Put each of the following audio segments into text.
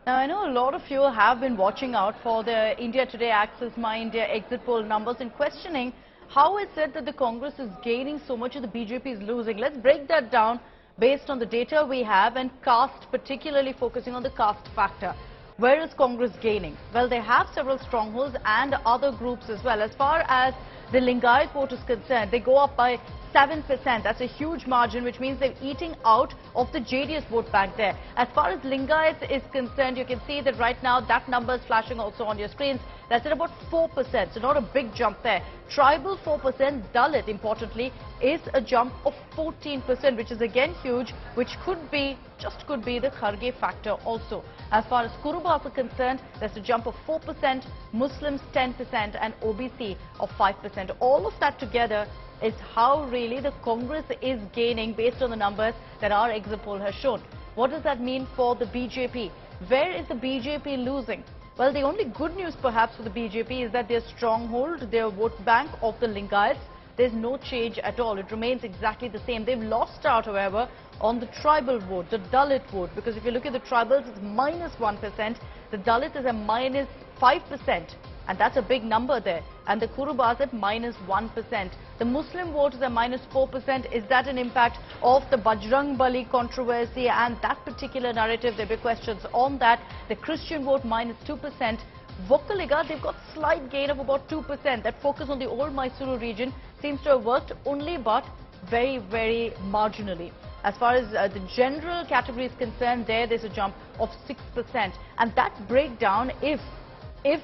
Now, I know a lot of you have been watching out for the India Today Access My India exit poll numbers and questioning how is it that the Congress is gaining so much and the BJP is losing. Let's break that down based on the data we have and caste, particularly focusing on the caste factor. Where is Congress gaining? Well, they have several strongholds and other groups as well. As far as the Lingayat vote is concerned, they go up by 7%. That's a huge margin, which means they're eating out of the JDS vote bank there. As far as Lingayat is concerned, you can see that right now that number is flashing also on your screens. That's at about 4%, so not a big jump there. Tribal 4%, Dalit importantly, is a jump of 14%, which is again huge, which could be the Kharge factor also. As far as Kurubas are concerned, there's a jump of 4%, Muslims 10% and OBC of 5%. All of that together is how really the Congress is gaining based on the numbers that our exit poll has shown. What does that mean for the BJP? Where is the BJP losing? Well, the only good news perhaps for the BJP is that their stronghold, their vote bank of the Lingayats, there's no change at all. It remains exactly the same. They've lost out, however, on the tribal vote, the Dalit vote, because if you look at the tribals, it's -1%. The Dalit is a -5%. And that's a big number there. And the Kurubas at -1%. The Muslim vote is at -4%. Is that an impact of the Bajrang Bali controversy and that particular narrative? There will be questions on that. The Christian vote -2%. Vokkaliga, they've got slight gain of about 2%. That focus on the old Mysuru region seems to have worked only but very, very marginally. As far as the general category is concerned, there's a jump of 6%. And that breakdown, if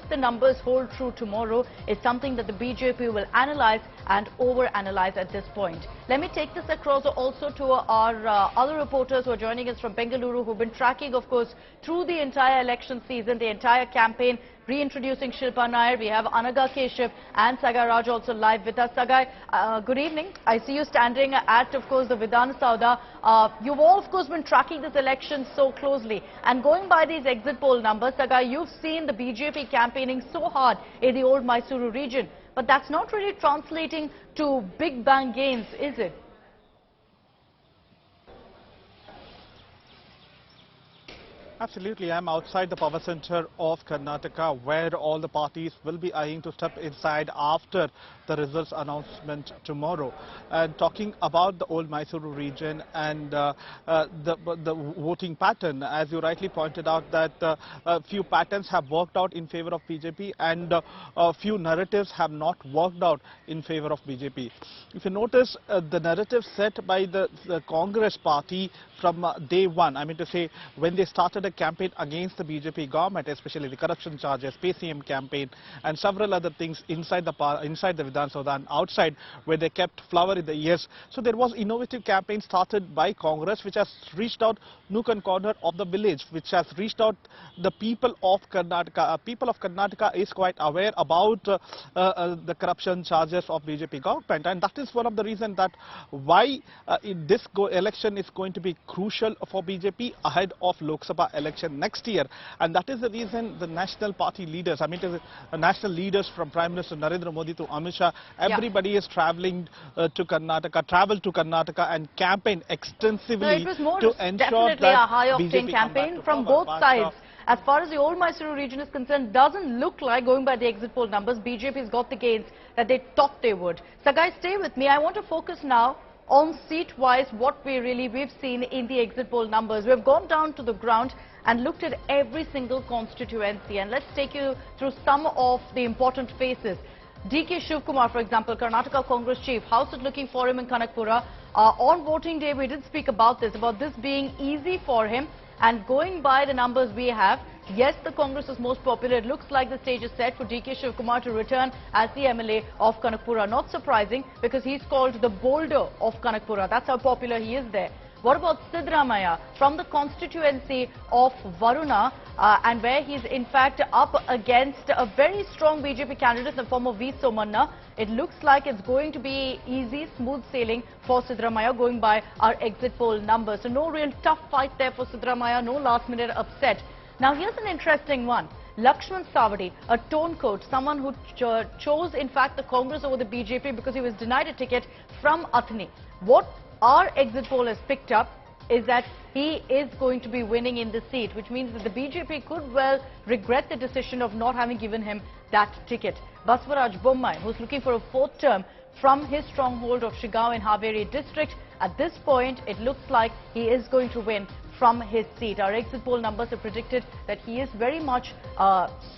the numbers hold true tomorrow, is something that the BJP will analyze and over-analyze at this point. Let me take this across also to our other reporters who are joining us from Bengaluru, who've been tracking, of course, through the entire election season, the entire campaign. Reintroducing Shilpa Nair, we have Anaga Keshav and Sagai Raj also live with us. Sagai, good evening. I see you standing at, of course, the Vidhan Sauda. You've all, of course, been tracking this election so closely. And going by these exit poll numbers, Sagai, you've seen the BJP campaigning so hard in the old Mysuru region. But that's not really translating to big bang gains, is it? Absolutely. I'm outside the power center of Karnataka, where all the parties will be eyeing to step inside after the results announcement tomorrow. And talking about the old Mysuru region and the voting pattern, as you rightly pointed out, that a few patterns have worked out in favor of BJP and a few narratives have not worked out in favor of BJP. If you notice, the narrative set by the Congress party from day one, I mean to say, when they started a campaign against the BJP government, especially the corruption charges, PCM campaign and several other things inside the Vidhan Sauda and outside, where they kept flower in the ears. So there was innovative campaign started by Congress, which has reached out nook and corner of the village, which has reached out the people of Karnataka. People of Karnataka is quite aware about the corruption charges of BJP government, and that is one of the reasons that why this election is going to be crucial for BJP ahead of Lok Sabha election next year. And that is the reason the national party leaders, I mean the national leaders from Prime Minister Narendra Modi to Amit Shah, everybody is travelling to Karnataka and campaign extensively to ensure that a high-octane campaign from both sides. As far as the old Mysuru region is concerned, doesn't look like, going by the exit poll numbers, BJP has got the gains that they thought they would. So guys, stay with me. I want to focus now on seat-wise what we've seen in the exit poll numbers. We've gone down to the ground and looked at every single constituency, and let's take you through some of the important faces. DK Shivkumar, for example, Karnataka Congress chief, how's it looking for him in Kanakpura? On voting day, we did speak about this being easy for him. And going by the numbers we have, yes, the Congress is most popular. It looks like the stage is set for DK Shivkumar to return as the MLA of Kanakpura. Not surprising, because he's called the boulder of Kanakpura. That's how popular he is there. What about Sidramaya from the constituency of Varuna, and where he's in fact up against a very strong BJP candidate in the form of V. Somanna. It looks like it's going to be easy, smooth sailing for Sidramaya going by our exit poll numbers. So no real tough fight there for Sidramaya, no last minute upset. Now here's an interesting one. Lakshman Savadi, a turncoat, someone who chose in fact the Congress over the BJP because he was denied a ticket from Athni. What our exit poll has picked up is that he is going to be winning in the seat, which means that the BJP could well regret the decision of not having given him that ticket. Baswaraj Bommai, who's looking for a fourth term from his stronghold of Shigaon in Haveri district, at this point it looks like he is going to win from his seat. Our exit poll numbers have predicted that he is very much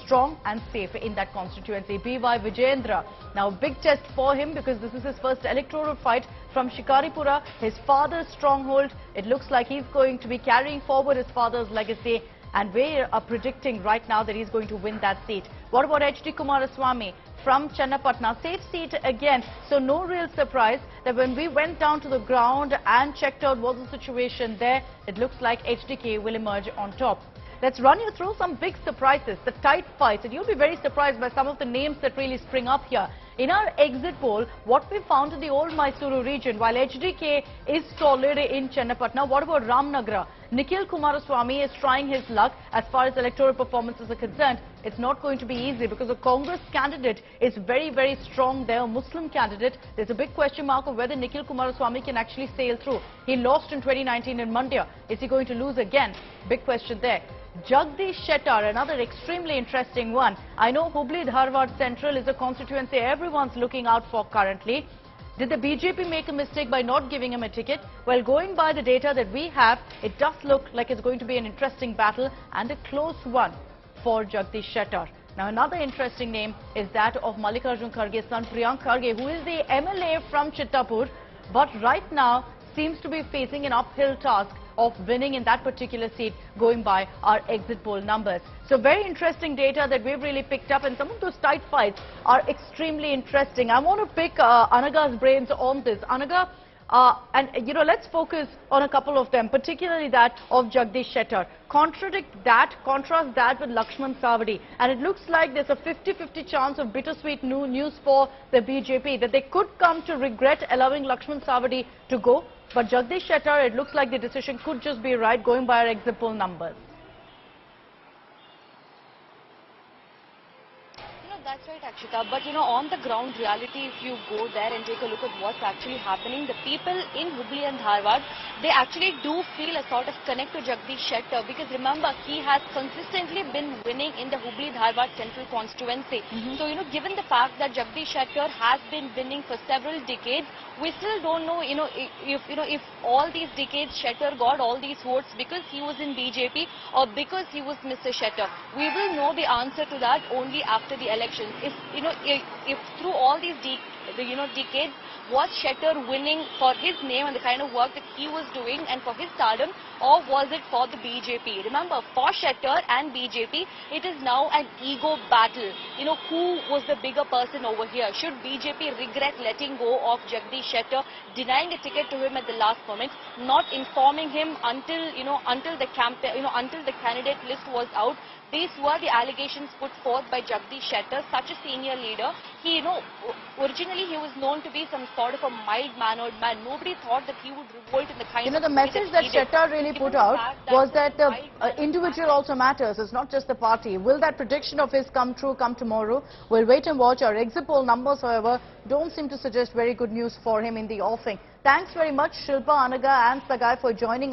strong and safe in that constituency. B.Y. Vijayendra, now big test for him because this is his first electoral fight from Shikaripura, his father's stronghold. It looks like he's going to be carrying forward his father's legacy, and we are predicting right now that he's going to win that seat. What about H.D. Kumaraswamy from Chennapatna? Safe seat again, so no real surprise that when we went down to the ground and checked out what the situation there, it looks like HDK will emerge on top. Let's run you through some big surprises, the tight fights, and you'll be very surprised by some of the names that really spring up here. In our exit poll, what we found in the old Mysuru region, while HDK is solid in Chennapatna, what about Ramnagara? Nikhil Kumaraswamy is trying his luck as far as electoral performances are concerned. It's not going to be easy because the Congress candidate is very, very strong there, a Muslim candidate. There's a big question mark of whether Nikhil Kumaraswamy can actually sail through. He lost in 2019 in Mandya. Is he going to lose again? Big question there. Jagdish Shettar, another extremely interesting one. I know Hubli Dharwad Central is a constituency everyone's looking out for currently. Did the BJP make a mistake by not giving him a ticket? Well, going by the data that we have, it does look like it's going to be an interesting battle and a close one for Jagdish Shettar. Now, another interesting name is that of Mallikarjun Kharge's son Priyank Kharge, who is the MLA from Chittapur, but right now seems to be facing an uphill task of winning in that particular seat going by our exit poll numbers. So very interesting data that we've really picked up, and some of those tight fights are extremely interesting. I want to pick Anaga's brains on this. Anaga, and let's focus on a couple of them, particularly that of Jagdish Shettar. Contrast that with Lakshman Savadi, and it looks like there's a 50-50 chance of bittersweet news for the BJP, that they could come to regret allowing Lakshman Savadi to go. But Jagdish Shettar, it looks like the decision could just be right going by our exit poll numbers. That's right, Akshita. But on the ground reality, if you go there and take a look at what's actually happening, the people in Hubli and Dharwad, they actually do feel a sort of connect to Jagdish Shettar, because remember, he has consistently been winning in the Hubli Dharwad central constituency. So, given the fact that Jagdish Shettar has been winning for several decades, we still don't know, if all these decades Shettar got all these votes because he was in BJP or because he was Mr. Shettar. We will know the answer to that only after the election. If through all these decades was Shettar winning for his name and the kind of work that he was doing and for his stardom, or was it for the BJP? Remember, for Shettar and BJP, it is now an ego battle. Who was the bigger person over here? Should BJP regret letting go of Jagdish Shettar, denying a ticket to him at the last moment, not informing him until the campaign, until the candidate list was out? These were the allegations put forth by Jagdish Shettar, such a senior leader. He, originally he was known to be some sort of a mild-mannered man. Nobody thought that he would revolt in the kind of the message that Shettar really put out was that the individual also matters. It's not just the party. Will that prediction of his come true come tomorrow? We'll wait and watch. Our exit poll numbers, however, don't seem to suggest very good news for him in the offing. Thanks very much, Shilpa, Anaga and Sagai, for joining us.